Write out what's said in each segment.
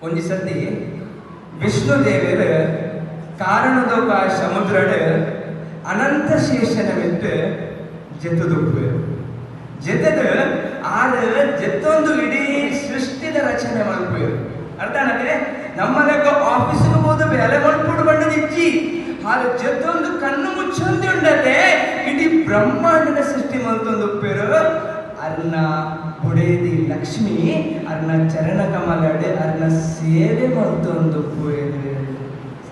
ಒಂಜಿ ಸತಿ ವಿಷ್ಣು ದೇವರು ಕಾರಣದೋಕ ಸಮುದ್ರಡ್ ಅನಂತ ಶೇಷನ ಬಿಟ್ಟು ಜೆತ್ತುದುಪ್ಪು ಜೆತ್ತದ ಆದ ಜೆತ್ತೊಂದು ಇಡೀ ಸೃಷ್ಟಿದ ರಚನೆ ಮಲ್ಪುಯರು ಅರ್ಥ ಅನ್ನಕ್ಕೆ ನಮ್ಮನೆಗ ಆಫೀಸ್ಗೆ ಹೋದ ಬೆಲೆ ಮಲ್ಪುಡು ಬಂಡದಿಚ್ಚಿ ಆದ ಜೆತ್ತೊಂದು ಕಣ್ಣು ಮುಚ್ಚೊಂದು ಉಂಡತೆ ಇಡೀ ಬ್ರಹ್ಮಾಂಡದ ಸೃಷ್ಟಿ ಮಲ್ತೊಂದು ಉಪ್ಪೇರು ಅರ್ನ ಬುಡೇದಿ ಲಕ್ಷ್ಮಿ ಅರ್ನ ಚರಣ ಕಮಲಡೆ ಅರ್ನ ಸೇವೆ ಮಲ್ತೊಂದು ಉಪ್ಪೇರು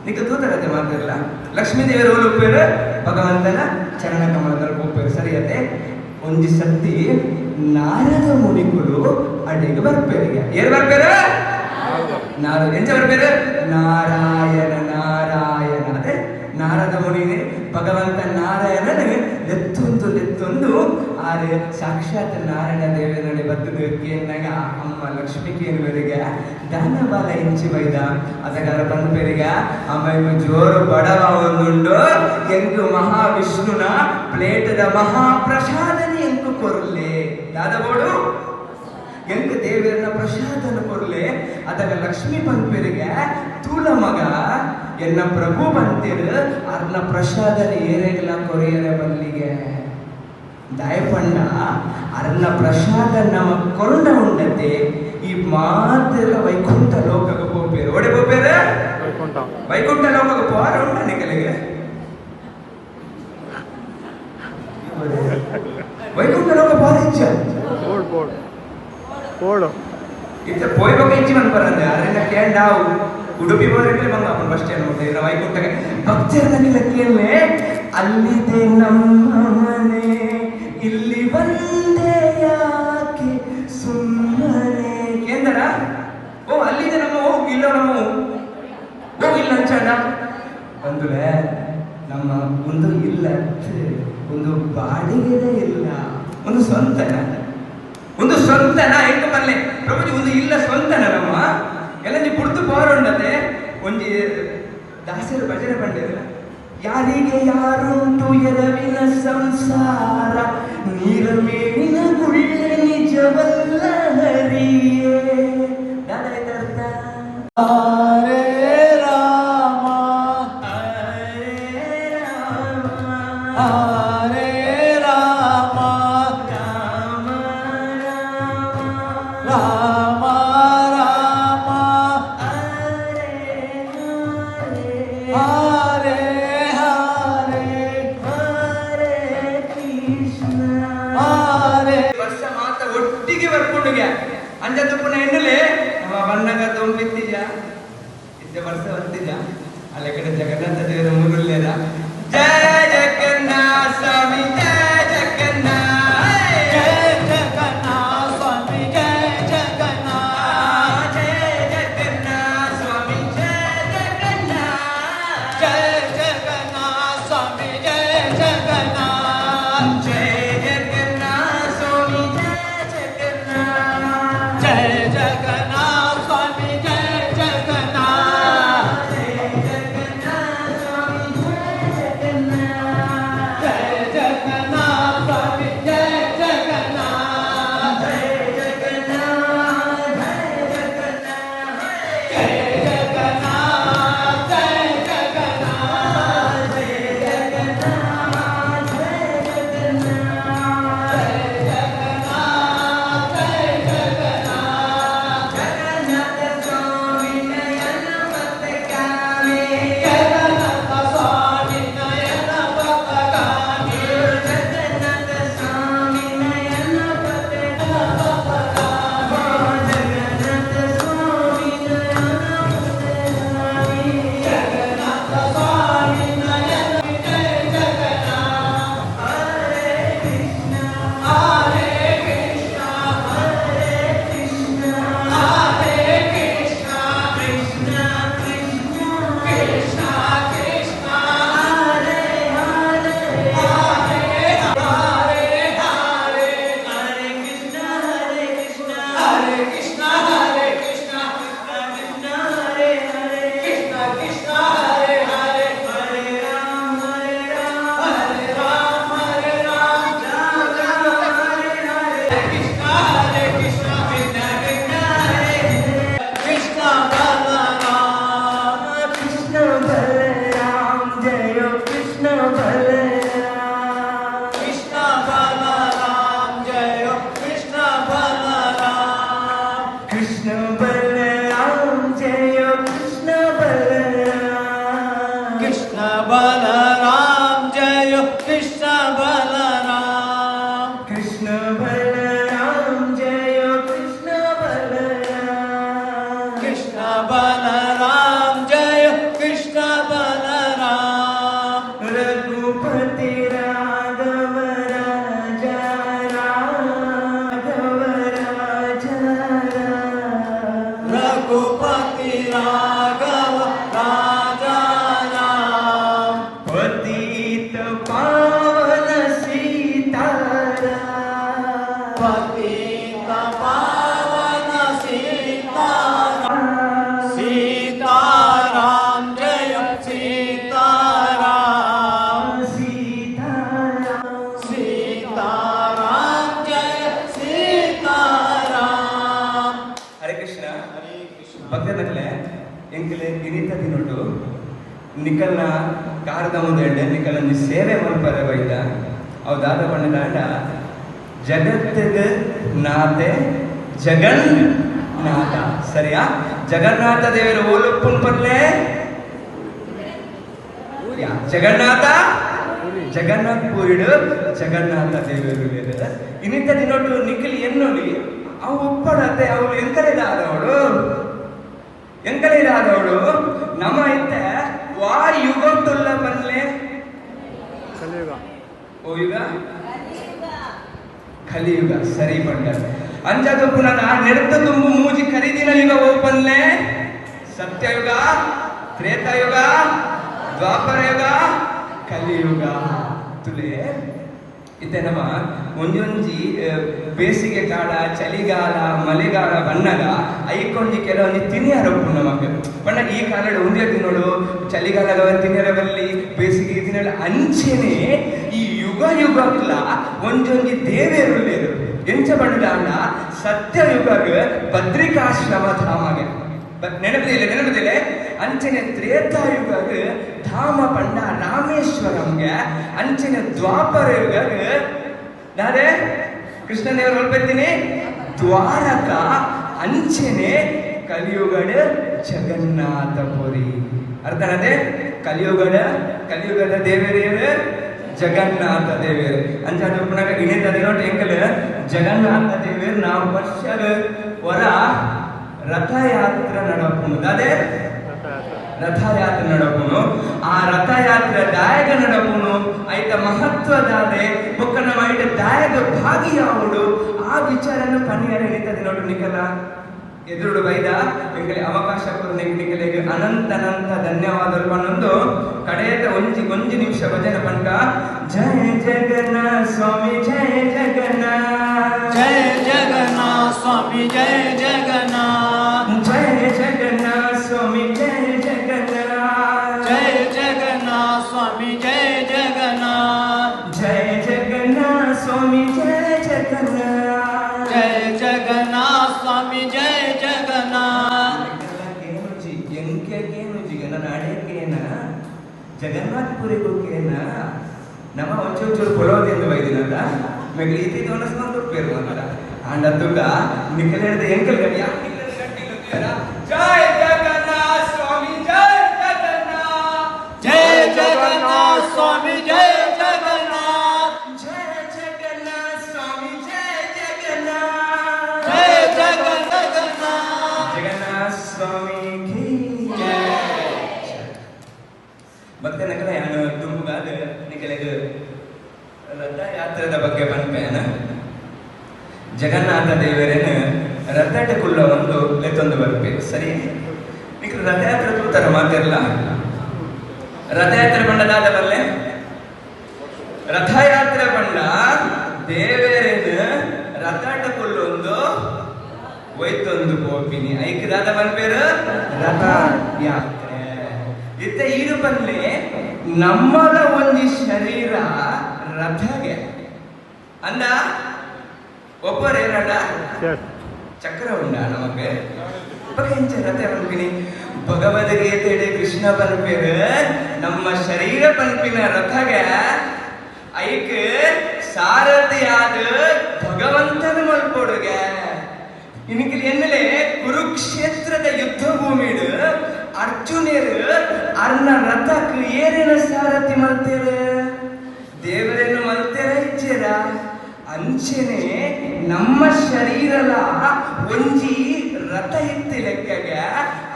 ನಿಕ ತೂತರತೆ ಮಾತಿರಲ್ಲ ಲಕ್ಷ್ಮೀ ದೇವರು ಉಪ್ಪೇರು ಭಗವಂತನ ಚರಣ ಕಮಲದಲ್ಲಿ ಉಪ್ಪೇರು ಸರಿಯತೆ ಒಂಜಿ ಸತಿ ನಾರದ ಮುನಿಗಳು ಅಡಿಗೆ ಬರ್ಪೇರಿಗೆ ಏನ್ ಬರ್ಪೇರು ಎಂಚ ಬರ್ಪೇರು ನಾರಾಯಣ ನಾರಾಯಣ ಅದೇ ನಾರದ ಮುನಿ ಭಗವಂತ ನಾರಾಯಣನಿಗೆ ಲೆತ್ತೊಂದು ಆರೆ ಸಾಕ್ಷಾತ್ ನಾರಾಯಣ ದೇವನಲ್ಲಿ ಬದ್ದು ಕೇನಾಗ ಅಮ್ಮ ಲಕ್ಷ್ಮಿ ಕೇನುವರಿಗೆ ದಾನಬಾಲ ಇಂಚಿ ಬೈದ ಅದಗಾರ ಬಂದ್ಪೇರಿಗ ಅಮ್ಮ ಜೋರು ಬಡವ ಒಂದುಂಡು ಎಂಕು ಮಹಾವಿಷ್ಣುನ ಪ್ಲೇಟದ ಮಹಾಪ್ರಸಾದನಿ ಎಂಕು ಕೊರ್ಲೆ ದಾದಬೋಡು ಎಂಕು ದೇವರನ್ನ ಪ್ರಸಾದನ ಕೊರ್ಲೆ ಅದಗ ಲಕ್ಷ್ಮಿ ಬಂದ್ಪೇರಿಗೆ ತೂಲ ಮಗ ಎನ್ನ ಪ್ರಭು ಬಂತಿರು ಅರ್ನ ಪ್ರಸಾದನ ಏರೆಗ್ಲ ಕೊರಿಯರ ಬಲ್ಲಿಗೆ ದಯಪಂಡ ಅರ್ನ ಪ್ರಸಾದ ನಮ್ಮ ಕೊಂಡ ಉಂಡತೆ ಈ ಮಾತೆಲ್ಲ ವೈಕುಂಠ ಲೋಕಕ್ಕೆ ಹೋಗ್ಬೇರು ಒಡೆ ಹೋಗ್ಬೇರ ವೈಕುಂಠ ಲೋಕಕ್ಕೆ ಪೋರ ಉಂಟ ನಿಕಲಿಗೆ ವೈಕುಂಠ ಲೋಕ ಪೋರ ಇಚ್ಛ ಇತ್ತ ಪೋಯ್ಬೇಕು ಇಚ್ಚಿ ಬಂದು ಬರಂದೆ ಅದರಿಂದ ಕೇಂಡಾವು ಉಡುಪಿ ಬೋರಕ್ಕೆ ಬಂದ ಬಸ್ ಸ್ಟ್ಯಾಂಡ್ ನೋಡ್ತಾ ವೈಕುಂಠಕ್ಕೆ ಭಕ್ತರನ್ನ ಕೇಳಲೆ ಅಲ್ಲಿದೆ ನಮ್ಮ ಮನೆ ಇಲ್ಲಿ ಬಂದೆ ಯಾಕೆ ಸುಮ್ಮನೆ ಕೇಂದ್ರ ಓ ಅಲ್ಲಿದೆ ನಮ್ಮ ಹೋಗಿಲ್ಲ ನಮ್ಮ ಹೋಗಿಲ್ಲ ಅಂಚಂಡ ಬಂದುಲೆ ನಮ್ಮ ಒಂದು ಇಲ್ಲ ಒಂದು ಬಾಡಿಗೆನೇ ಇಲ್ಲ ಒಂದು ಸ್ವಂತನ ಹೆಂಗ ಬಲ್ಲೆ ಪ್ರಭುಜಿ ಒಂದು ಇಲ್ಲ ಸ್ವಂತನ ನಮ್ಮ ಎಲ್ಲ ನೀ ಪುಡ್ತು ಪೋರುಂಡತೆ ಒಂಜಿ ದಾಸರು ಭಜನೆ ಪಂಡಿರ ಯಾರಿಗೆ ಯಾರುಂಟು ಎರವಿನ ಸಂಸಾರ ನೀರ ಮೇಲಿನ ಗುಳ್ಳೆ ನಿಜವಲ್ಲ ಹರಿಯೇ ದಾದಾಯ್ತರ್ಥ ಹರೇ ರಾಮ ಹರೇ ರಾಮ ಹರೇ ರಾಮ ರಾಮ ರಾಮ ರಾಮ ಹರೇ ಹರೇ ಹರೇ ಹರೇ ಕೃಷ್ಣ ಹರೇ ವರ್ಷ ಮಾತ ಒಟ್ಟಿಗೆ ಬರ್ಕೊಂಡುಗೆ ಅಂಜದ ಪುನಃ ಎನ್ನಲೆ ಬಣ್ಣಗ ತೊಂಬಿತ್ತಿಜ ಇದ್ದ ವರ್ಷ ಬರ್ತಿಜ ಅಲ್ಲ ಕಡೆ ಜಗನ್ನಾಥ ದೇವರ ಮುರುಲ್ಲೇದ ಜಯ ಜಗನ್ನಾಥ ಸ್ವಾಮಿ ಜಯ ಜಗನ್ನಾಥ ಜಯ ಜಗನ್ನಾಥ ಸ್ವಾಮಿ ಜಯ ಜಗನ್ನಾಥ ಜಯ ಜಗನ್ನಾಥ ಸ್ವಾಮಿ ಜಯ ಜಗನ್ನಾಥ ಜಯ ಜಗನ್ನಾಥ ಸ್ವಾಮಿ ಜಯ ಜಗನ್ನಾಥ ಜಯ ಜಗನ್ನಾಥ ಸ್ವಾಮಿ ಜಯ ಜಗನ್ನಾಥ ಜಯ ಜಗನ್ನಾಥ ಸ್ವಾಮಿ ಜಯ ಜಗನ್ನಾಥ ಜಯ ಜಗನ್ನಾಥ ಸ್ವಾಮಿ ಜಯ ಜಗನ್ನಾಥ ಜಯ ಜಗನ್ನಾಥ ಬಂದಲೆ ಎಂಕಲೆ ಇನಿತ ದಿನೊಟ್ಟು ನಿಕಲ್ನ ಕಾರದ ಮುಂದೆ ನಿಕಲನ್ನು ಸೇವೆ ಮಲ್ಪರೆ ಬೈದ ಹೌದಾದ ಬಣ್ಣದಾಂಡ ಜಗತ್ತಿಗ ನಾತೆ ಜಗನ್ನಾಥ ಸರಿಯಾ ಜಗನ್ನಾಥ ದೇವರು ಓಲುಪ್ಪುನ್ ಪರ್ಲೆ ಜಗನ್ನಾಥ ಜಗನ್ನಾಥ್ ಪೂರಿಡು ಜಗನ್ನಾಥ ದೇವರು ಇನಿತ ದಿನೊಟ್ಟು ನಿಖಿಲ್ ಎನ್ನೊಲಿ ಅವು ಒಪ್ಪಡತ್ತೆ ಅವಳು ಎಂಕಲೇದಾದವಳು ನಮ್ಮ ಇತ್ತ ವಾ ಯುಗಂತುಲ್ಲ ಬನ್ಲೆ ಓ ಯುಗ ಕಲಿಯುಗ ಸರಿ ಬಂಡ ಅಂಜದು ಪುನಃ ನೆರೆದ ತುಂಬು ಮೂಜಿ ಖರೀದಿನ ಯುಗ ಓಪನ್ಲೆ ಸತ್ಯಯುಗ ತ್ರೇತಾಯುಗ ದ್ವಾಪರ ಯುಗ ಕಲಿಯುಗ ತುಲೆ ಇತ್ತೆ ನಮ್ಮ ಒಂಜೊಂಜಿ ಬೇಸಿಗೆ ಕಾಲ ಚಳಿಗಾಲ ಮಳೆಗಾಲ ಬಣ್ಣಗ ಐಕೊಂಡಿ ಕೆಲವೊಂದು ತಿನ್ನಿಯರಪ್ಪು ನಮಗೆ ಬಣ್ಣ ಈ ಕಾಲ ಒಂದೇ ತಿನ್ನೋಡು ಚಳಿಗಾಲ ತಿನ್ನಿಯರವಲ್ಲಿ ಬೇಸಿಗೆ ತಿನ್ನಲು ಅಂಚೆನೆ ಈ ಯುಗ ಯುಗಕ್ಲ ಒಂಜೊಂಜಿ ದೇವೇರುಳ್ಳೇರು ಎಂಚ ಬಣ್ಣದಾಂಡ ಸತ್ಯಯುಗಗ ಬದ್ರಿಕಾಶ್ರಮ ಧಾಮಗೆ ನೆನಪದಿಲ್ಲ ಅಂಚಿನ ತ್ರೇತಾಯುಗಗ ಧಾಮ ಪಂಡ ರಾಮೇಶ್ವರಂಗೆ ಅಂಚಿನ ದ್ವಾಪರ ಯುಗಗ ನಾನೇ ಕೃಷ್ಣದೇವರು ಹೊಲ್ಪೆತ್ತೀನಿ ದ್ವಾರಕ ಅಂಚೆನೆ ಕಲಿಯುಗಡ ಜಗನ್ನಾಥಪುರಿ ಅರ್ಥನದೆ ಕಲಿಯುಗದ ದೇವೇರಿಯರು ಜಗನ್ನಾಥ ದೇವೇರು ಅಂಚಾದ ಪುನಃ ಇಣಿತ ದಿನೋಟ್ ಎಂಕಲ್ ಜಗನ್ನಾಥ ದೇವೇರು ನಾವು ವರ್ಷದ ವರ ರಥಯಾತ್ರೆ ನಡಪುನು ಅದೇ ರಥಯಾತ್ರೆ ನಡಪುನು ಆ ರಥಯಾತ್ರೆ ದಾಯಕ ನಡಪುನು ಐತ ಮಹತ್ವದಾದೆ ಬೊಕ್ಕ ನಮ್ಮ ಐಟ ದಾಯಕ ಭಾಗಿಯಾವುಡು ಆ ವಿಚಾರನ ಪನ್ನಿಯರ ಇರ್ತದೆ ನೋಡು ನಿಕಲ ಎದುರುಡು ಬೈದ ನಿಕಲೆ ಅವಕಾಶ ಕೊಡು ನಿಕಲೆಗೆ ಅನಂತ ಧನ್ಯವಾದಗಳು ಪನ್ನೊಂದು ಕಡೆಯದ ಒಂಜಿ ನಿಮಿಷ ಭಜನೆ ಪಂಕ ಜಯ ಜಗನ್ನಾಥ ಸ್ವಾಮಿ ಜಯ ಜಗನ್ನಾಥ ಸ್ವಾಮಿ ಜಯ ಜಗನ್ನಾಥ ಜಯ ಜಗನ್ನಾಥ ಸ್ವಾಮಿ ಜಯ ಜಗನ್ನಾಥ ಜಯ ಜಗನ್ನಾಥ ಸ್ವಾಮಿ ಜಯ ಜಗನ್ನಾಥ ಜಯ ಜಗನ್ನಾಥ ಸ್ವಾಮಿ ಜಯ ಜಗನ್ನಾಥ ಜಯ ಜಗನ್ನಾಥ ಸ್ವಾಮಿ ಜಯ ಜಗನ್ನಾಥ ಎಂಕೆಗೇನು ನಾಡೇಕೇನ ಜಗನ್ನಾಥಪುರಿಗೋಕೇನ ನಮ್ಮ ಒಂಚೂರು ಪೊಲೋದಿಂದ ಬೈದಿನಲ್ಲ ಮೆಗ್ಲಿ ಇತಿ ತೋನಸ್ಕೊಂಡು ಪೇರು ಅನ್ನಲ್ಲ ಅಂಡತ್ತುಗ ನಿಖಲ್ ಹೇಳಿದ ಎಂಕಲ್ ಗಡಿ ಯಾಕೆ ನಿಖಲ್ ಗಟ್ಟಿ ಗೊತ್ತಿಲ್ಲ ಜಯ ಜಗನ್ನಾಥ ಸ್ವಾಮಿ ಜಯ ಜಗನ್ನಾಥ ಜಯ ಜಗನ್ನಾಥ ಸ್ವಾಮಿ ಜಯ ಜಗನ್ನಾಥ ಜಯ ಜಗನ್ನಾಥ ಸ್ವಾಮಿ ಜಯ ಜಗನ್ನಾಥ ಜಯ ಜಗನ್ನಾಥ ಜಗನ್ನಾಥ ಸ್ವಾಮಿ ಕಿ ಮತ್ತೆ ನಕಲ ಯಾನು ತುಂಬುಗಾದ ನಿಕಲೆಗೆ ರಥಯಾತ್ರೆದ ಬಗ್ಗೆ ಪನ್ಪೇನ ಜಗನ್ನಾಥ ದೇವರೇನು ರಥಟಕುಲ್ಲ ಒಂದು ಲೆತ್ತೊಂದು ಬರ್ಬೇಕು ಸರಿ ನಿಖ ರಥಯಾತ್ರೆ ತೂತಾರ ಮಾತಿರಲ್ಲ ರಥಯಾತ್ರೆ ಬಂಡದಾದ ಬಲ್ಲೆ ರಥಯಾತ್ರೆ ಬಂಡ ದೇವೇರೇನು ರಥಟಕುಲ್ಲೊಂದು ಒಯ್ತೊಂದು ಪೋಪಿನಿ ಐಕ್ಯದಾದ ಬಲ್ಪೇರು ರಥ ಯಾತ್ರೆ ಇತ್ತ ಈಡು ಬನ್ಲೆ ನಮ್ಮದ ಒಂಜಿ ಶರೀರ ರಥಗೆ ಅಂದ ಒಬ್ಬರೇನಡ ಚಕ್ರ ಉಂಡ ನಮಗೆ ಬಗೆಂಚ ರಥ ಪನ್ಪಿನಿ ಭಗವದ್ಗೀತೆಡೆ ಕೃಷ್ಣ ಪನ್ಪೇರು ನಮ್ಮ ಶರೀರ ಪನ್ಪಿನ ರಥಗೆ ಐಕ್ ಸಾರಥಿಯಾದ ಭಗವಂತನ ಮಲ್ಪೊಡುಗೆ ಇನ್ಕಿಲ್ ಎನ್ನಲೆ ಕುರುಕ್ಷೇತ್ರದ ಯುದ್ಧ ಭೂಮಿಡು ಅರ್ಜುನೇರು ಅರ್ನ ರಥಕ್ ಏನೇನು ಸಾರಥಿ ಮಲ್ತೇರು ದೇವರೇನು ಮಲ್ತೇರ ಇಚ್ಚೇರ ಅಂಚೆನೆ ನಮ್ಮ ಶರೀರಲ ಒಂಜಿ ರಥ ಇತ್ತಿ ಲೆಕ್ಕಗೆ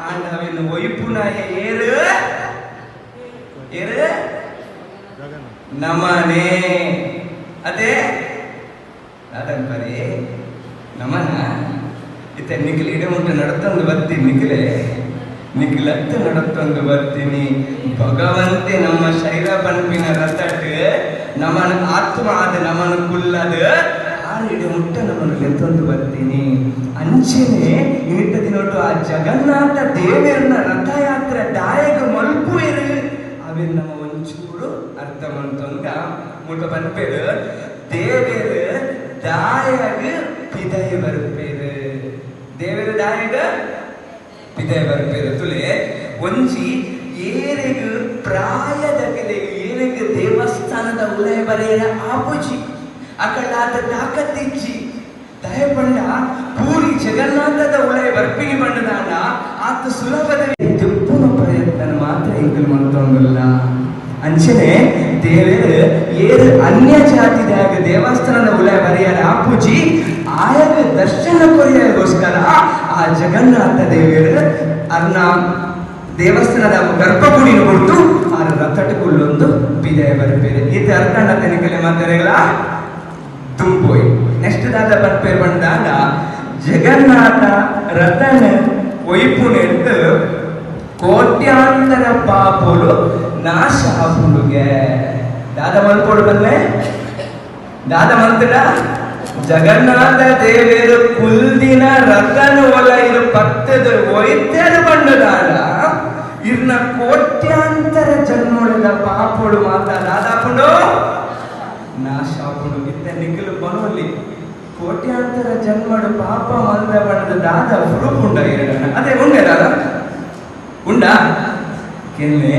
ಆಂಡವೆನ್ನು ಒಯ್ಪುನಾಯ ಏರು ನಮನೆ ಅದೇ ಅದನ್ಪರಿ ನಮನ ಇತ್ತ ನಿಖಿಲ್ ಇಡೆ ಉಂಟು ನಡತೊಂದು ಬರ್ತೀನಿ ನಿಖಿಲತ್ತು ನಡತೊಂದು ಬರ್ತೀನಿ ಭಗವಂತೆ ನಮ್ಮ ಶರೀರ ಪನ್ಪಿನ ರಥಟ್ ನಮನ ಆತ್ಮ ಆದ ನಮನ ಕುಲ್ಲದ ಆಳಿಡೆ ಮುಟ್ಟ ನಮ್ಮನ್ನು ಲೆತ್ತೊಂದು ಬರ್ತೀನಿ ಅಂಚೆನೆ ಇನಿಟ್ಟ ದಿನೊಟ್ಟು ಆ ಜಗನ್ನಾಥ ದೇವೇರನ ರಥಯಾತ್ರೆ ದಾಯಗ ಮಲ್ಪು ಇರು ಅವೆ ನಮ್ಮ ಒಂಚೂರು ಅರ್ಥ ಮಾಡ್ತೊಂದ ಮುಟ್ಟ ಪನ್ಪೇರು ದೇವೇರು ದಾಯಗ ಪಿದಯ ಬರ್ಪೇರು ದೇವೇರು ದಾಯಗ ಇದೇ ಬರ್ಪೇರು ತುಲೆ ಒಂಜಿ ಏರೆಗ್ ಪ್ರಾಯದ ಕೆಲೆಗೆ ಏರೆಗ್ ದೇವಸ್ಥಾನದ ಉಲಯ ಬರೆಯರ ಆಪುಜಿ ಅಕಳಾದ ತಾಕತ್ತಿಜ್ಜಿ ದಯ ಪಂಡ ಪೂರಿ ಜಗನ್ನಾಥದ ಉಲಯ ಬರ್ಪಿಗೆ ಬಂಡದಾಂಡ ಆತ ಸುಲಭದ ತಿಪ್ಪುನ ಪ್ರಯತ್ನ ಮಾತ್ರ ಎಂಕಲ್ ಮಾಡ್ತೊಂದಿಲ್ಲ ಅಂಚನೆ ದೇವರು ಏರು ಅನ್ಯ ಜಾತಿದಾಗ ದೇವಸ್ಥಾನದ ಉಲಯ ಬರೆಯರ ಆಪುಜಿ ಆಯಗ ದರ್ಶನ ಕೊರಿಯಗೋಸ್ಕರ ಆ ಜಗನ್ನಾಥ ದೇವರು ಅರ್ನ ದೇವಸ್ಥಾನದ ಗರ್ಭಗುಡಿನ ಕೊಟ್ಟು ಆ ರಥಟುಗುಳ್ಳೊಂದು ಬಿದಯ ಬರ್ಪೇರು ಇದು ಅರ್ಕಂಡ ತನಿಕಲೆ ಮಾತಾಡಲ್ಲ ತುಂಬೋಯ್ ನೆಕ್ಸ್ಟ್ ದಾದ ಬರ್ಪೇರು ಬಂದಾಗ ಜಗನ್ನಾಥ ರಥನ ಒಯ್ಪುನೆಟ್ಟು ಕೋಟ್ಯಾಂತರ ಪಾಪುಲು ನಾಶ ಆಪುಡುಗೆ ದಾದ ಮಲ್ಪೋಡು ಬಂದ್ರೆ ದಾದ ಮಂತ್ರ ಜಗನ್ನಾಥ ದೇವೇರು ಕುಲ್ದಿನ ರಥನ ಒಲ ಇರು ಪತ್ತದ ಒಯ್ತೇರು ಬಂಡದಾಡ ಇರ್ನ ಕೋಟ್ಯಾಂತರ ಜನ್ಮದ ಪಾಪುಡು ಮಾತಾಡಾದಾಪುಡು ನಾಶ ಆಪುಡು ಇತ್ತ ನಿಖಿಲು ಬನೋಲಿ ಕೋಟ್ಯಾಂತರ ಜನ್ಮಡು ಪಾಪ ಮಂದ ಬಣ್ಣದ ದಾದ ಹುರುಪುಂಡ ಎರಡನ ಅದೇ ಉಂಡೆ ದಾದ ಉಂಡ ಕೆನ್ನೆ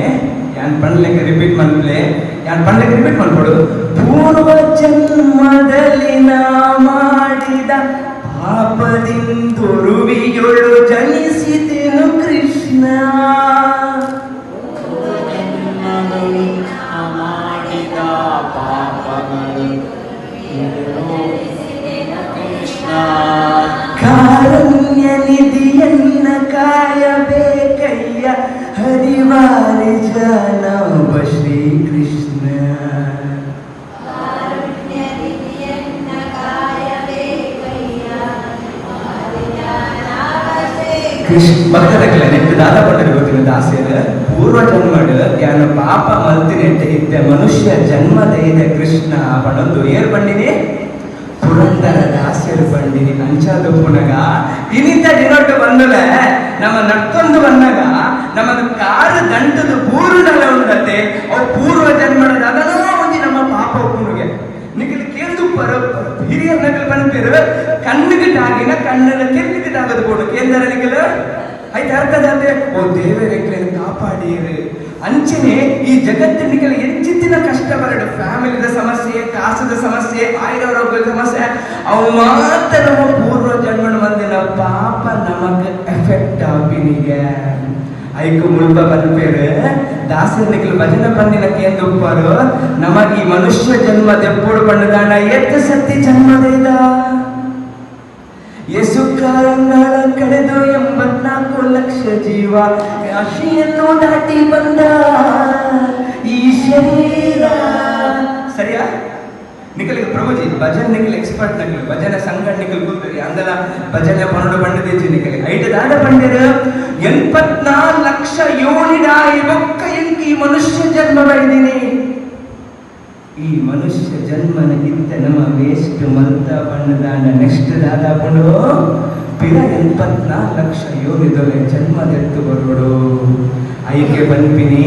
ಯಾನ್ ಪಂಡ್ಲೆಗೆ ರಿಪೀಟ್ ಮಾಡ್ಲೆ ಯಾನ್ ಪಂಡ್ಲೆಗೆ ರಿಪೀಟ್ ಮಾಡ್ಕೊಡು ಪೂರ್ವ ಜನ್ಮದಲ್ಲಿ ನಾ ಮಾಡಿದ ಪಾಪದಿಂದುರುವಿಯೊಳು ಜನಿಸಿದೆನು ಕೃಷ್ಣ ಮಾಡಿದ ಪಾಪಗಳು ಕಾರುಣ್ಯ ನಿಧಿಯನ್ನ ಕಾಯಬೇಕಯ್ಯ ಹರಿವಾರಿ ಜಾನವ ಶ್ರೀಕೃಷ್ಣ ಭಕ್ತರಕ್ಕೆಲ್ಲ ನೆಟ್ಟು ದಾದ ಪಟ್ಟರೆ ಗೊತ್ತಿನ ದಾಸ್ಯದ ಪೂರ್ವ ಜನ್ಮಡ್ ಯಾನ ಪಾಪ ಮಲ್ತಿನೆಟ್ಟು ಇದ್ದ ಮನುಷ್ಯ ಜನ್ಮದೈದ ಕೃಷ್ಣ ಪಣೊಂದು ಏರ್ ಬಂಡಿನಿ ಪುರಂದರ ದಾಸ್ಯರು ಬಂಡಿನಿ ಅಂಚಾದು ಪುನಗ ಇನಿತ ದಿನೊಟ್ಟು ಬಂದಲೆ ನಮ್ಮ ನಡ್ಕೊಂಡು ಬಂದಾಗ ನಮ್ಮದು ಕಾರು ದಂಟದ ಪೂರ್ಣಲ ಉಂಡತೆ ಅವು ಪೂರ್ವ ಜನ್ಮದ ಅದನೋ ಒಂದು ನಮ್ಮ ಪಾಪ ಪುನುಗೆ ನಿಖಿಲ್ ಕೇಂದು ಪರ ಹಿರಿಯರ್ ನಕಲ್ ಬಂದಿರು ಕಣ್ಣಿಗೆ ಟಾಗಿನ ಕಣ್ಣನ ಕೆನ್ನಿಗೆ ಟಾಗದು ಕೊಡು ಕೇಂದ್ರ ನಿಖಿಲ್ ಆಯ್ತು ಅರ್ಥದಂತೆ ಓ ದೇವರೆಗ್ಲೆಯನ್ನು ಕಾಪಾಡಿರು ಅಂಚನೆ ಈ ಜಗತ್ತಿನ ಹೆಚ್ಚಿನ ಕಷ್ಟ ಬರಡು ಫ್ಯಾಮಿಲಿದ ಸಮಸ್ಯೆ ಕಾಸದ ಸಮಸ್ಯೆ ಆಯುರ್ರೋಗದ ಸಮಸ್ಯೆ ಅವು ಮಾತ್ರ ನಮ್ಮ ಪೂರ್ವ ಜನ್ಮನ ಬಂದಿನ ಪಾಪ ನಮಗ ಎಫೆಕ್ಟ್ ಆಪಿನಿಗೆ ಐಕು ಮುಳ್ಬ ಬಂದ್ಪೇರು ದಾಸನಿಗೆ ಭಜನ ಬಂದಿನ ಕೇಂದ್ರಪ್ಪಾರು ನಮಗ ಈ ಮನುಷ್ಯ ಜನ್ಮ ದೆಪ್ಪೋಡು ಬಂಡದಾಂಡ ಎತ್ತು ಸತ್ತಿ ಜನ್ಮದೈದ ಯಸುಕಾಲಗಳ ಕಳೆದು 84 ಲಕ್ಷ ಜೀವ ರಾಶಿಯನ್ನು ದಾಟಿ ಬಂದ ಈ ಶರೀರ ಸರಿಯಾ ನಿಖಲಿಗೆ ಪ್ರಭುಜಿ ಭಜನ್ ನಿಖಲ್ ಎಕ್ಸ್ಪರ್ಟ್ ನಕಲ್ ಭಜನ ಸಂಘ ನಿಖಲ್ ಕೂತರಿ ಅಂದಲ ಭಜನೆ ಪನ್ನೊಂದು ಬಂಡದೇಜಿ ನಿಖಲಿ ಐದು ದಾದ ಬಂದಿರು 84 ಲಕ್ಷ ಯೋನಿಡಾಯಿ ಒಕ್ಕ ಎಂಕಿ ಮನುಷ್ಯ ಜನ್ಮ ಬೈದಿನಿ ಈ ಮನುಷ್ಯ ಜನ್ಮನ ಇತ್ತ ನಮ್ಮ ವೇಸ್ಟ್ ಮಲ್ತ ಬಣ್ಣದಾಂಡ ನೆಕ್ಸ್ಟ್ ದಾದಾಪುಂಡು ಪಿರ 84 ಲಕ್ಷ ಯೋನಿದೊಲೆ ಜನ್ಮದೆತ್ತು ಬರೋಡು ಐಕೆ ಬಂದ್ಪಿನಿ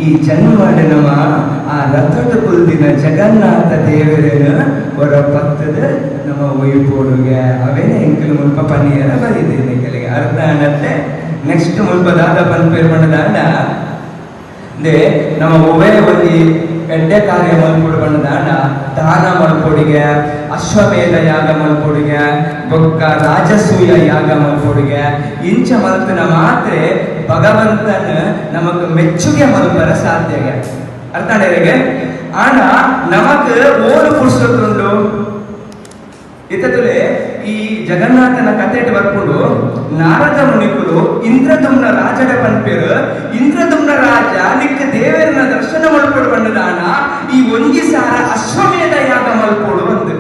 ಈ ಜನ್ಮಡ ನಮ್ಮ ಆ ರಥದ ಕುಲ್ದಿನ ಜಗನ್ನಾಥ ದೇವರೇನ ಹೊರ ಪತ್ತದ ನಮ್ಮ ಒಯ್ಪೋಡುಗೆ ಅವೇನೇ ಎಂಕಲು ಮುಲ್ಪ ಪನ್ನೀರ ಬರೀತೀನಿ ಕೆಳಗೆ ಅರ್ಧ ಅನ್ನತ್ತೆ ನೆಕ್ಸ್ಟ್ ಮುಲ್ಪ ದಾದ ಬಂದ್ಪೇರು ಬಣ್ಣದಾಂಡ ಅಂದ್ರೆ ನಮ್ಮ ಒವೇ ಒಂದು ಎಡ್ಡೆ ಕಾರ್ಯ ಮಲ್ಪೊಡು ಬಣ್ಣದಾಂಡ ದಾನ ಮಲ್ಪೊಡಿಗೆ ಅಶ್ವಮೇಧ ಯಾಗ ಮಲ್ಪೊಡಿಗೆ ಬೊಕ್ಕ ರಾಜಸೂಯ ಯಾಗ ಮಲ್ಪೊಡಿಗೆ ಇಂಚ ಮಲ್ಪನ ಮಾತ್ರ ಭಗವಂತನ ನಮಗ್ ಮೆಚ್ಚುಗೆ ಮಲ್ಪರ ಸಾಧ್ಯಗೆ ಅರ್ಥ ಆಂಡರಿಗೆ ಆಂಡ ನಮಗ್ ಓಡು ಪುರುಷರುಂಡು ಇತದುಲೆ ಈ ಜಗನ್ನಾಥನ ಕಥೆಟ್ ಬರ್ಕೊಂಡು ನಾರದ ಮುನಿಕುಲು ಇಂದ್ರದುಮ್ನ ರಾಜಡ ಪನ್ಪೇರು ಇಂದ್ರದುಮ್ನ ರಾಜ ನಿಕ್ಕ ದೇವರನ್ನ ದರ್ಶನ ಮಲ್ಪೊಡು ಬಂಡದಾನ ಈ ಒಂಜಿ ಸಾರ ಅಶ್ವಮೇಧ ಯಾಗ ಮಲ್ಪೊಡು ಒಂದು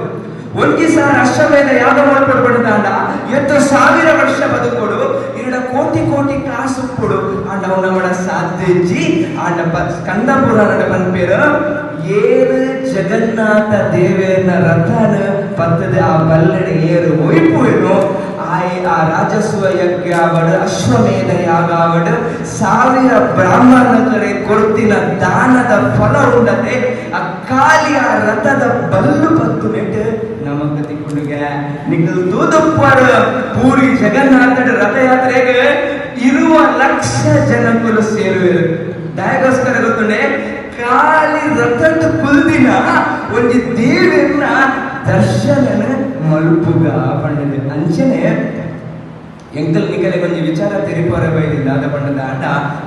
ಒಂಜಿ ಸಾರ ಅಶ್ವಮೇಧ ಯಾಗ ಮಲ್ಪೊಡು ಬಂಡದಾಂಡ 10,000 ವರ್ಷ ಬದುಕೊಡು 2 ಕೋಟಿ ಕೋಟಿ ಕಾಸು ಕೊಡು ಆಂಡ ಅವು ನಮ್ಮಡ ಸಾಧ್ಯಜಿ ಆಂಡ ಸ್ಕಂದ ಪುರಾಣದ ಪನ್ಪೇರು ಏರು ಜಗನ್ನಾಥ ದೇವೇನ ರಥನ ಪತ್ತದ ಆ ಬಲ್ಲಡೆ ಏರು ಒಯ್ಪುವೆನು ಆ ರಾಜಸ್ವ ಯಜ್ಞ ಆವಡು ಅಶ್ವಮೇಧ ಯಾಗ ಆವಡು 1000 ಬ್ರಾಹ್ಮಣಗಳೇ ಕೊಡ್ತಿನ ದಾನದ ಫಲ ಉಂಡತೆ ಆ ಕಾಲಿ ಆ ರಥದ ಬಲ್ಲು ಪತ್ತು ನೆಟ್ಟು ನಮಗ ತಿಕ್ಕೊಂಡುಗೆ ನಿಖಲ್ ತೂದಪ್ಪಾಡು ಪೂರಿ ಜಗನ್ನಾಥದ ರಥಯಾತ್ರೆಗೆ ಈ ಲಕ್ಷ ಜನಕ್ಕೂ ಸೇರುವರು ದಾಯಗೋಸ್ಕರ ಗೊತ್ತುಂಡೆ ಖಾಲಿ ರಥದ ಕುಲ್ದಿನ ಒಂದು ದೇವರನ್ನ ದರ್ಶನ ಮಲ್ಪುಗ ಪಂಡದೆ ಅಂಚನೆ ಎಂಕಲ್ ನಿಕಲೆ ಒಂಜಿ ವಿಚಾರ ತೆರಿಪೋರ ಬೈಲಿಲ್ಲ ಅದ ಪಂಡದ ಆಟ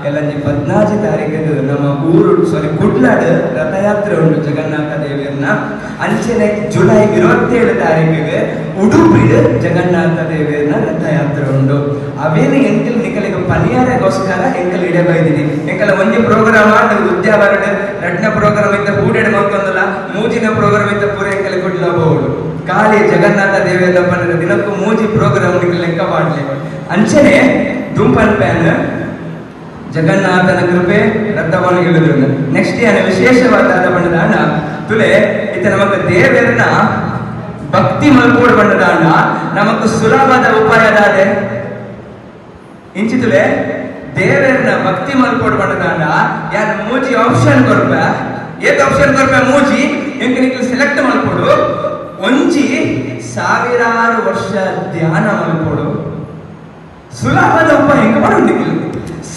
ಎಲ್ಲ 14 ತಾರೀಕು ನಮ್ಮ ಊರು ಕುಡ್ಲಾಡ್ ರಥಯಾತ್ರೆ ಉಂಟು ಜಗನ್ನಾಥ ದೇವಿಯನ್ನ ಅಂಚನೆ ಜುಲೈ 27 ತಾರೀಕಿಗೆ ಉಡುಪಿಡ್ ಜಗನ್ನಾಥ ದೇವಿಯನ್ನ ರಥಯಾತ್ರೆ ಉಂಟು ಅವೇನು ಎಂಕಲ್ ನಿಕಲಿಗೆ ಪನಿಯಾರಗೋಸ್ಕರ ಎಂಕಲ್ ಇಡೆ ಬೈದಿನಿ ಎಂಕಲ ಒಂಜಿ ಪ್ರೋಗ್ರಾಮ್ ಆದ ಉದ್ಯಾವರಡ್ ರಡ್ನ ಪ್ರೋಗ್ರಾಮ್ ಇದ್ದ ಬೂಡೆಡ್ ಮತ್ತೊಂದಲ್ಲ ಮೂಜಿನ ಪ್ರೋಗ್ರಾಮ್ ಇದ್ದ ಪೂರ ಎಂಕಲ್ ಕುಡ್ಲ ಬೋಡು ಖಾಲಿ ಜಗನ್ನಾಥ ದೇವಿಯಲ್ಲ ಪಂಡದ ದಿನಕ್ಕೂ ಮೂಜಿ ಪ್ರೋಗ್ರಾಮ್ ನಿಕಲ್ ಲೆಕ್ಕ ಮಾಡ್ಲಿ ಅಂಚನೆ ಧೂಮಪಾನ ಪ್ಯಾನ್ ಜಗನ್ನಾಥನ ಕೃಪೆ ರಥವನ್ನು ಇಳಿದ್ರು ನೆಕ್ಸ್ಟ್ ಏನು ವಿಶೇಷವಾದ ಬಣ್ಣದ ಹಣ ತುಲೆ ಇತ ನಮಕ್ ದೇವರನ್ನ ಭಕ್ತಿ ಮಲ್ಕೋಡ್ ಬಣ್ಣದ ಹಣ ನಮಕ್ ಸುಲಭದ ಉಪಾಯದಾದೆ ಇಂಚಿ ತುಲೆ ದೇವರನ್ನ ಭಕ್ತಿ ಮಲ್ಕೋಡ್ ಬಣ್ಣದ ಹಣ ಯಾರು ಮೂಜಿ ಆಪ್ಷನ್ ಕೊರ್ಪ ಏತ್ ಆಪ್ಷನ್ ಕೊರ್ಪ ಮೂಜಿ ಎಂಕ ನಿಕ್ಲು ಸೆಲೆಕ್ಟ್ ಮಲ್ಕೊಡು ಒಂಜಿ 1000 ವರ್ಷ ಧ್ಯಾನ ಮಲ್ಕೊಡು ಸುಲಭದ ಉಪಾಯ ಹೆಂಗ ಮಾಡೋದು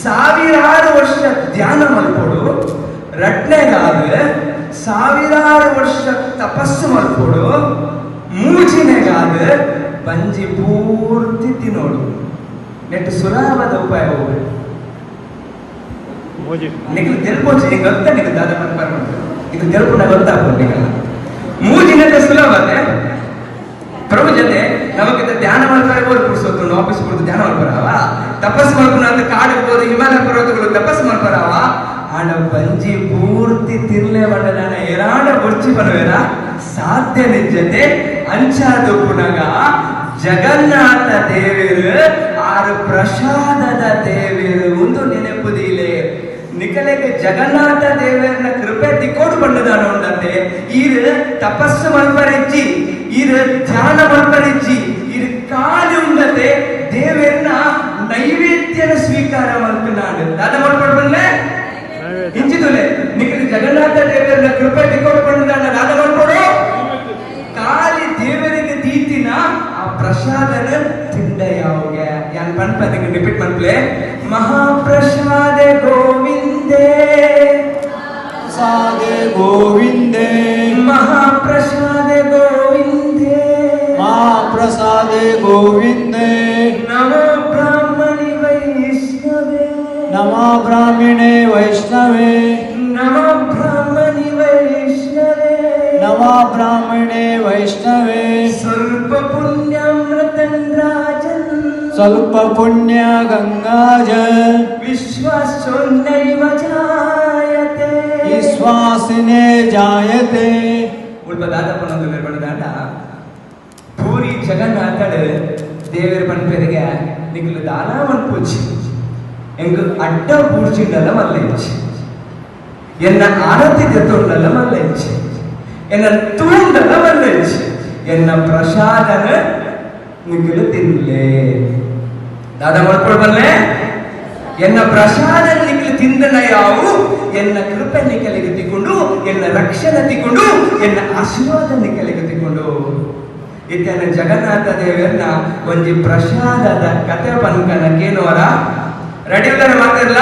1000 ವರ್ಷ ಧ್ಯಾನ ಮಲ್ಕೊಡು ರಟ್ನೆಗಾದ 1000 ವರ್ಷ ತಪಸ್ಸು ಮಲ್ಕೊಡು ಮೂಜಿನೆಗಾದ ಬಂಜಿ ಪೂರ್ತಿ ತಿನ್ನೋಡು ನೆಟ್ಟು ಸುಲಭದ ಉಪಾಯ ಹೋಗು ನಿಖಿಲ್ ತೆಲ್ಪೋಚಿ ನಿಂಗೆ ಗೊತ್ತಾ ನಿಖಿಲ್ ದಾದ ಪರ್ಪರ್ ಇದು ತೆಲ್ಪುನ ಗೊತ್ತಾಗ್ಬೋದು ನಿಖಿಲ್ ಮೂಜಿನತೆ ಸುಲಭತೆ ಪ್ರಭು ಜೊತೆ ನಮಗಿಂತ ಧ್ಯಾನ ಮಾಡ್ತಾರೆ ಬೋರ್ ಕುಡಿಸೋದು ಆಫೀಸ್ ಕುಡಿದು ಧ್ಯಾನ ಮಾಡ್ಬರಾವ ತಪಸ್ ಮಾಡ್ಕೊಂಡು ಅಂತ ಕಾಡಿಗೆ ಹೋದು ಹಿಮಾಲಯ ಪರ್ವತಗಳು ತಪಸ್ ಮಾಡ್ಬರಾವ ಆಂಡ ಬಂಜಿ ಪೂರ್ತಿ ತಿರ್ಲೆ ಬಣ್ಣದಾನ ಏರಾಡ ಬುರ್ಚಿ ಬನವೇರ ಸಾಧ್ಯ ನಿಜತೆ ಅಂಚಾದು ಪುನಗ ಜಗನ್ನಾಥ ದೇವಿರು ಆರು ಪ್ರಸಾದದ ದೇವಿರು ಒಂದು ನೆನಪುದಿಲೆ ನಿಕಲೆಗೆ ಜಗನ್ನಾಥ ದೇವರನ್ನ ಕೃಪೆ ತಿಕ್ಕೋಡು ಬಣ್ಣದಾನ ಉಂಡಂತೆ ಈರು ತಪಸ್ಸು ಮಲ್ಪರಿಜ್ಜಿ ಈರು ಧ್ಯಾನ ಮಲ್ಪರಿಜ್ಜಿ ಈರು ಕಾಲಿ ಉಂಡತೆ ದೇವರನ್ನ ನೈವೇದ್ಯನ ಸ್ವೀಕಾರ ಮಲ್ಪನಾಡು ದಾದ ಮಲ್ಪಡ್ ಬಂದ್ರೆ ಇಂಚಿದುಲೆ ನಿಕಲಿ ಜಗನ್ನಾಥ ದೇವರನ್ನ ಕೃಪೆ ತಿಕ್ಕೋಡು ಬಣ್ಣದಾನ ದಾದ ಮಲ್ಪಡು ಕಾಲಿ ದೇವರಿಗೆ ತೀತಿನ ಆ ಪ್ರಸಾದನ ತಿಂಡ ಯಾವಾಗ ಯಾನ್ ಪನ್ಪ ನಿಮಗೆ ರಿಪೀಟ್ ಮನ್ಪ್ಲೆ ಮಹಾಪ್ರಸಾದೆ ಗೋವಿಂದೇ ಪ್ರಸಾದೆ ಗೋವಿಂದೇ ಮಹಾಪ್ರಸಾದೆ ಗೋವಿಂದೇ ಮಹಾಪ್ರಸಾದೆ ಗೋವಿಂದೇ ನಮೋ ಬ್ರಾಹ್ಮಣಿ ವೈಷ್ಣವೇ ನಮೋ ಬ್ರಾಹ್ಮಣೇ ವೈಷ್ಣವೇ ನಮೋ ಬ್ರಾಹ್ಮಣಿ ವೈಷ್ಣವೇ ನಮೋ ಬ್ರಾಹ್ಮಣೇ ವೈಷ್ಣವೇ ಸ್ವಲ್ಪ ಪುಣ್ಯಾಮೃತಂದ್ರಾಜನ್ ಸ್ವಲ್ಪ ಪುಣ್ಯ ಗಂಗಾಜಲ್ ವಿಶ್ವಾಸೋನ್ನೈವ ಜಾಯತೆ ವಿಶ್ವಾಸಿನೇ ಜಾಯತೆ ಉಳ್ಪ ದಾದಪ್ಪನೊಂದು ಬಣ್ಣದಾಟ ಪೂರಿ ಜಗನ್ನಾಥಡ್ ದೇವರ ಪನ್ಪೆರಿಗೆ ನಿಖಲು ದಾನ ಮನ್ಪೂಚಿ ಎಂಗ ಅಡ್ಡ ಪೂಡ್ಚಿಂಡಲ್ಲ ಮಲ್ಲೆಂಚಿ ಎನ್ನ ಆರತಿ ತೆತ್ತೊಂಡಲ್ಲ ಮಲ್ಲೆಂಚಿ ಎನ್ನ ತೂಂಡಲ್ಲ ಮಲ್ಲೆಂಚಿ ಎನ್ನ ಪ್ರಸಾದನ ನಿಖಲು ತಿನ್ಲೆ ದಾದ ಮಲ್ಪೊಳ್ ಬಲ್ಲೆ ಎನ್ನ ಪ್ರಸಾದ ನಿಖಲು ತಿಂದನ ಯಾವು ಎನ್ನ ಕೃಪೆ ನಿಖಲಿಗೆ ತಿಕ್ಕೊಂಡು ಎನ್ನ ರಕ್ಷಣೆ ತಿಕ್ಕೊಂಡು ಎನ್ನ ಆಶೀರ್ವಾದ ನಿಖಲಿಗೆ ತಿಕ್ಕೊಂಡು ಇತ್ತನ ಜಗನ್ನಾಥ ದೇವರನ್ನ ಒಂಜಿ ಪ್ರಸಾದದ ಕತೆ ಪನ್ಕನಕ್ಕೇನೋರ ರೆಡಿ ಮಾತಾಡಲ್ಲ